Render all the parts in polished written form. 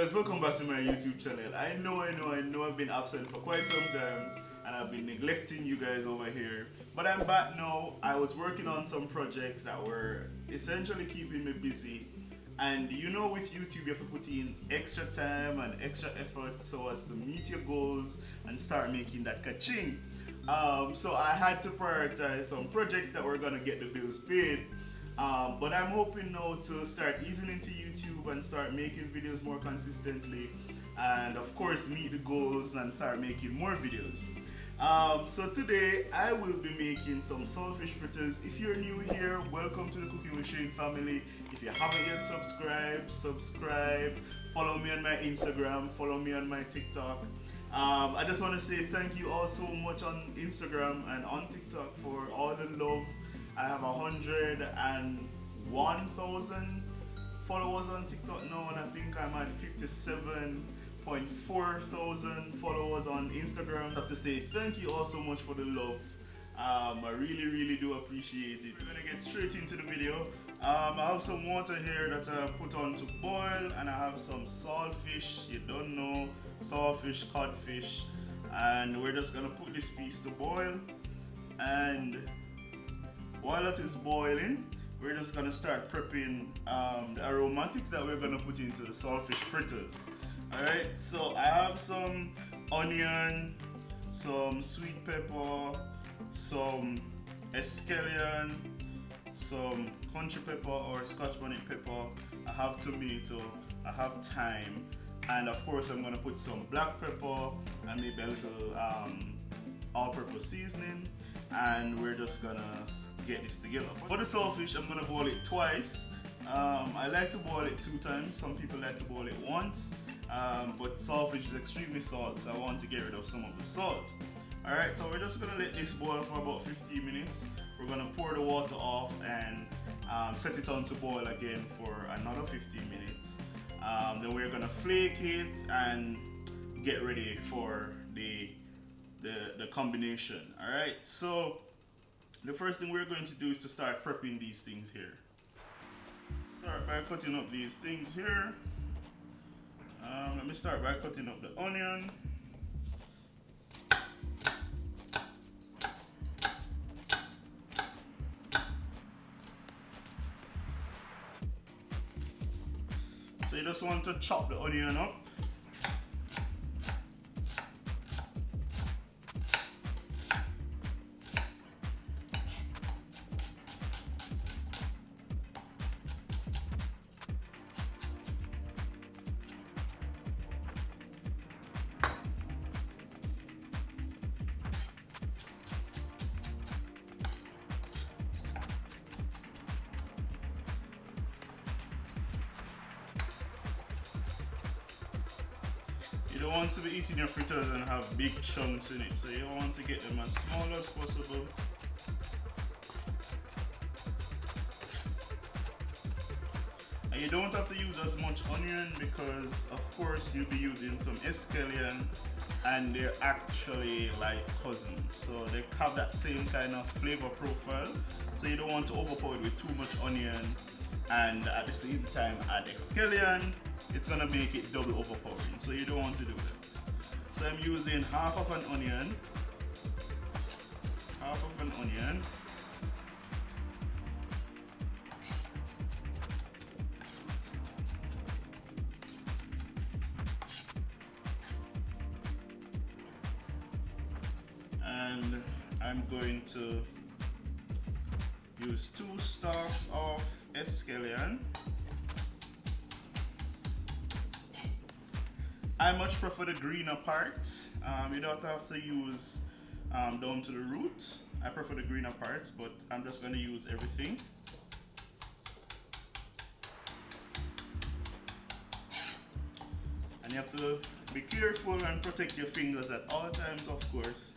guys, welcome back to my YouTube channel. I know I've been absent for quite some time and I've been neglecting you guys over here. But I'm back now. I was working on some projects that were essentially keeping me busy. And you know, with YouTube you have to put in extra time and extra effort so as to meet your goals and start making that ka-ching. So I had to prioritize some projects that were gonna get the bills paid. But I'm hoping now to start easing into YouTube and start making videos more consistently, and of course meet the goals and start making more videos. So today I will be making some saltfish fritters. If you're new here, welcome to the Cooking with Shane family. If you haven't yet subscribe, follow me on my Instagram, follow me on my TikTok. I just want to say thank you all so much on Instagram and on TikTok for all the love. I have 101,000 followers on TikTok now, and I think I'm at 57.4 thousand followers on Instagram. I have to say thank you all so much for the love. I really do appreciate it. We're gonna get straight into the video. I have some water here that I put on to boil, and I have some saltfish. You don't know, saltfish, codfish, and we're just gonna put this piece to boil. And while that is boiling, we're just gonna start prepping the aromatics that we're gonna put into the saltfish fritters. Alright, so I have some onion, some sweet pepper, some escallion, some country pepper or Scotch bonnet pepper, I have tomato, I have thyme, and of course I'm gonna put some black pepper and maybe a little all-purpose seasoning, and we're just gonna get this together. For the saltfish, I'm gonna boil it twice. I like to boil it 2 times. Some people like to boil it once, but saltfish is extremely salt, so I want to get rid of some of the salt. Alright, so we're just gonna let this boil for about 15 minutes. We're gonna pour the water off and set it on to boil again for another 15 minutes. Then we're gonna flake it and get ready for the combination. Alright, so the first thing we're going to do is to start prepping these things here. Start by cutting up these things here. Let me start by cutting up the onion. So you just want to chop the onion up. You don't want to be eating your fritters and have big chunks in it, so you want to get them as small as possible. And you don't have to use as much onion because of course you'll be using some escallion and they're actually like cousins, so they have that same kind of flavor profile, so you don't want to overpower it with too much onion and at the same time add escallion. It's gonna make it double overpowering, so you don't want to do that. So I'm using half of an onion, and I'm going to use 2 stalks of escallion. I much prefer the greener parts. You don't have to use down to the root. I prefer the greener parts, but I'm just going to use everything. And you have to be careful and protect your fingers at all times, of course.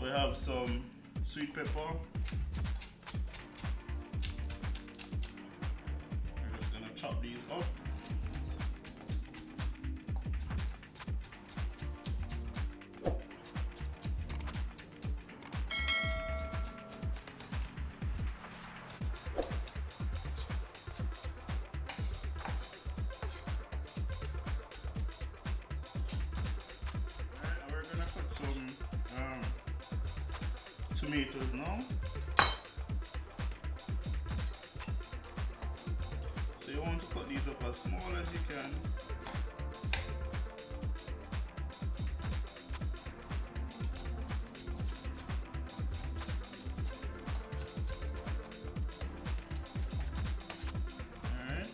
We have some sweet pepper, up. Alright, we're gonna put some tomatoes now. So you want to cut these up as small as you can. Alright.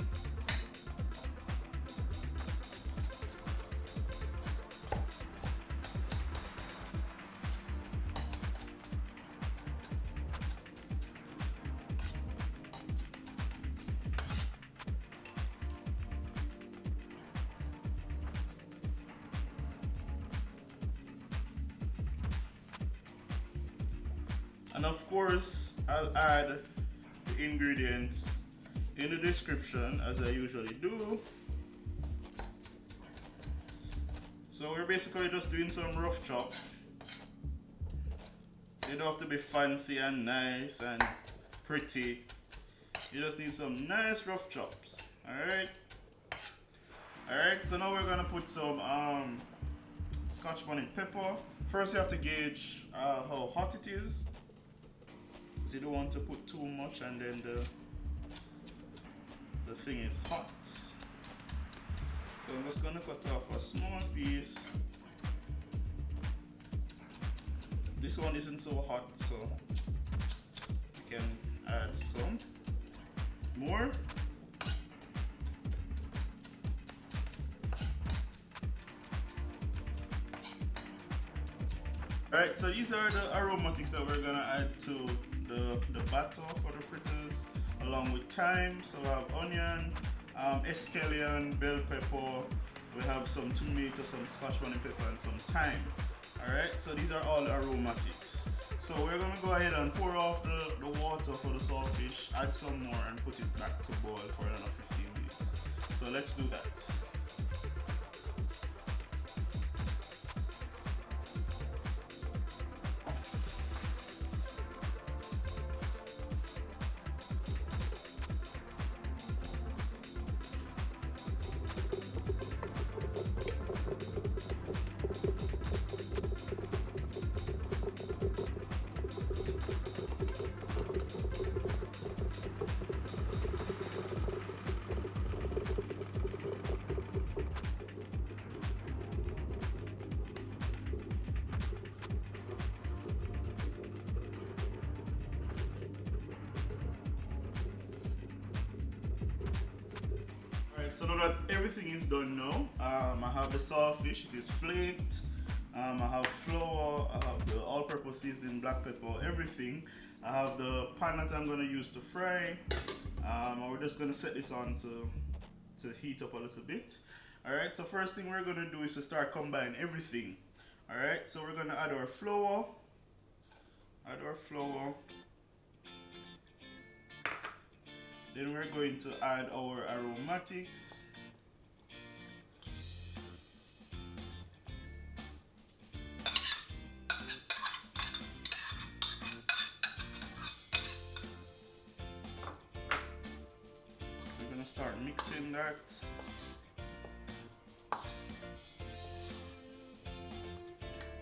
And of course, I'll add the ingredients in the description as I usually do. So we're basically just doing some rough chop. You don't have to be fancy and nice and pretty. You just need some nice rough chops. Alright? Alright, so now we're gonna put some Scotch bonnet pepper. First you have to gauge how hot it is. So you don't want to put too much and then the thing is hot. So I'm just gonna cut off a small piece. This one isn't so hot, so you can add some more. Alright, so these are the aromatics that we're gonna add to the batter for the fritters, along with thyme. So we have onion, escallion, bell pepper, we have some tomato, some scotch bonnet pepper, and some thyme. Alright, so these are all aromatics. So we're gonna go ahead and pour off the water for the saltfish, add some more, and put it back to boil for another 15 minutes. So let's do that. So now that everything is done now, I have the saltfish, it is flaked, I have flour, I have the all-purpose seasoning, black pepper, everything. I have the pan that I'm going to use to fry. We're just going to set this on to heat up a little bit. Alright, so first thing we're going to do is to start combining everything. Alright, so we're going to add our flour. Then we're going to add our aromatics. We're going to start mixing that. I'm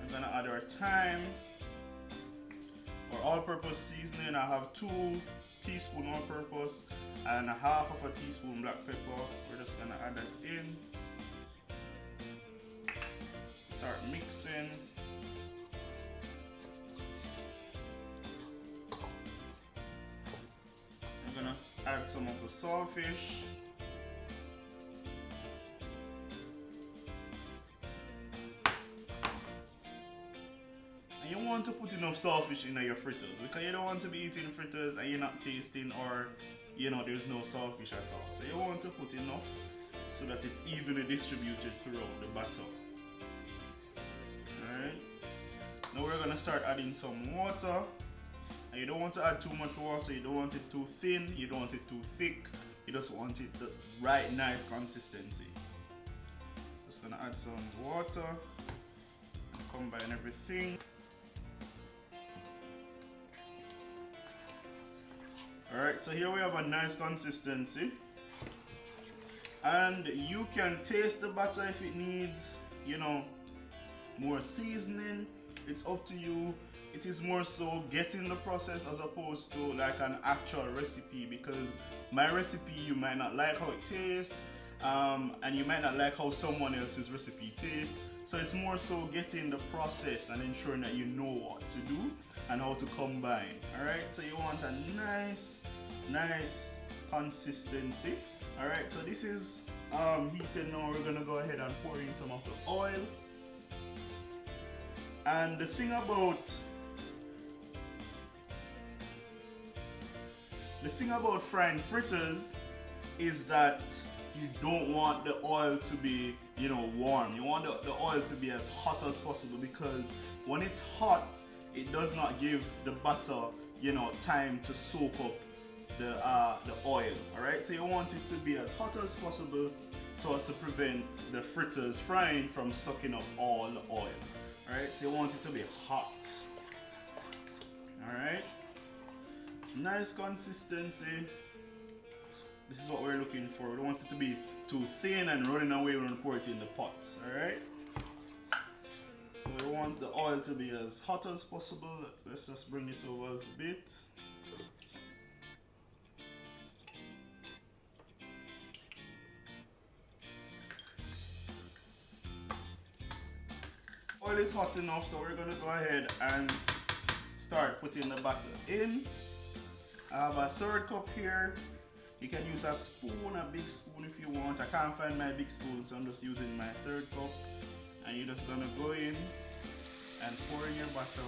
going to add our thyme. For all-purpose seasoning, I have 2 teaspoons all-purpose and a half of a teaspoon black pepper. We're just gonna add that in. Start mixing. I'm gonna add some of the saltfish. And you want to put enough saltfish in your fritters because you don't want to be eating fritters and you're not tasting, or you know there's no saltfish at all. So you want to put enough so that it's evenly distributed throughout the batter. Alright. Now we're gonna start adding some water. And you don't want to add too much water, you don't want it too thin, you don't want it too thick. You just want it the right nice consistency. Just gonna add some water and combine everything. Alright, so here we have a nice consistency. And you can taste the batter if it needs, you know, more seasoning. It's up to you. It is more so getting the process as opposed to like an actual recipe, because my recipe you might not like how it tastes, and you might not like how someone else's recipe tastes. So it's more so getting the process and ensuring that you know what to do and how to combine. Alright, so you want a nice consistency. Alright, so this is heated now. We're gonna go ahead and pour in some of the oil. And the thing about frying fritters is that you don't want the oil to be, you know, warm. You want the oil to be as hot as possible, because when it's hot, it does not give the butter, you know, time to soak up the oil. Alright, so you want it to be as hot as possible so as to prevent the fritters frying from sucking up all the oil. Alright, so you want it to be hot. Alright, nice consistency. This is what we're looking for. We don't want it to be too thin and running away when we pour it in the pot. Alright, so we want the oil to be as hot as possible. Let's just bring this over a little bit. Oil is hot enough, so we're gonna go ahead and start putting the batter in. I have a 1/3 cup here. You can use a spoon, a big spoon if you want. I can't find my big spoon, so I'm just using my 1/3 cup. And you're just gonna go in and pour in your butter.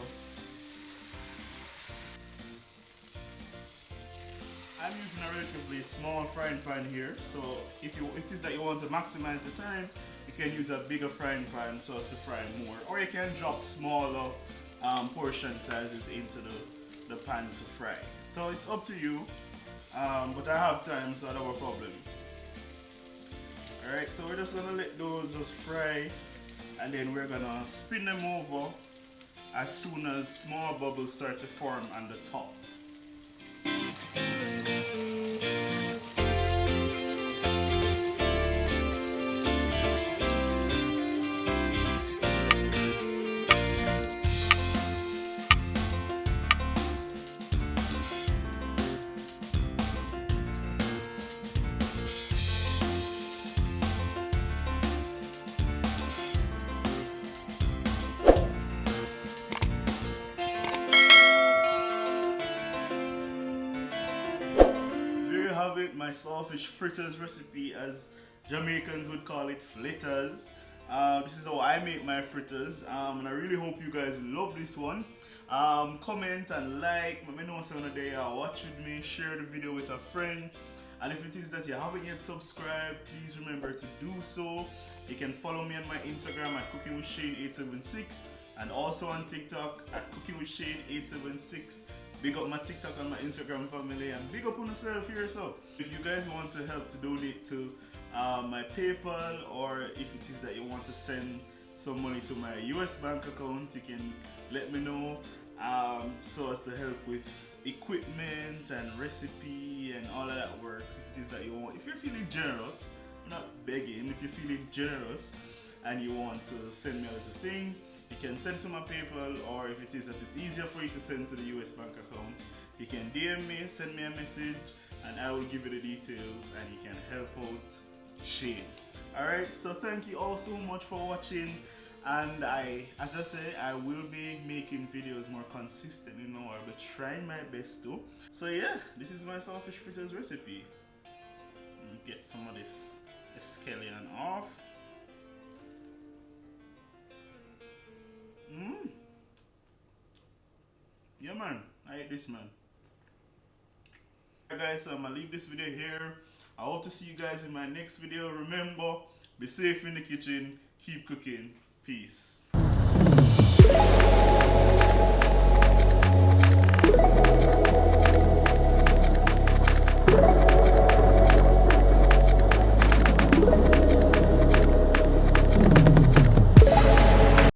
I'm using a relatively small frying pan here, so if it is that you want to maximize the time, you can use a bigger frying pan so as to fry more, or you can drop smaller portion sizes into the pan to fry. So it's up to you, but I have time, so I don't have a problem. Alright, so we're just gonna let those just fry, and then we're gonna spin them over as soon as small bubbles start to form on the top. Have it, my saltfish fritters recipe, as Jamaicans would call it, fritters. This is how I make my fritters, and I really hope you guys love this one. Comment and like, let me know some of the day watch with me, share the video with a friend, and if it is that you haven't yet subscribed, please remember to do so. You can follow me on my Instagram at CookingwithShane876, and also on TikTok at CookingwithShane876. Big up my TikTok and my Instagram family, and big up on yourself here. So if you guys want to help to donate to my PayPal, or if it is that you want to send some money to my US bank account, you can let me know, so as to help with equipment and recipe and all of that works. If it is that you want, if you're feeling generous, I'm not begging, if you're feeling generous and you want to send me a little thing, you can send to my PayPal, or if it is that it's easier for you to send to the US bank account, you can DM me, send me a message, and I will give you the details, and you can help out Shane. Alright, so thank you all so much for watching, and as I say, I will be making videos more consistent, you know, I'll be trying my best to. So yeah, this is my saltfish fritters recipe. Get some of this escallion off. Yeah man, I ate this, man. Alright guys, so I'm gonna leave this video here. I hope to see you guys in my next video. Remember, be safe in the kitchen, keep cooking, peace.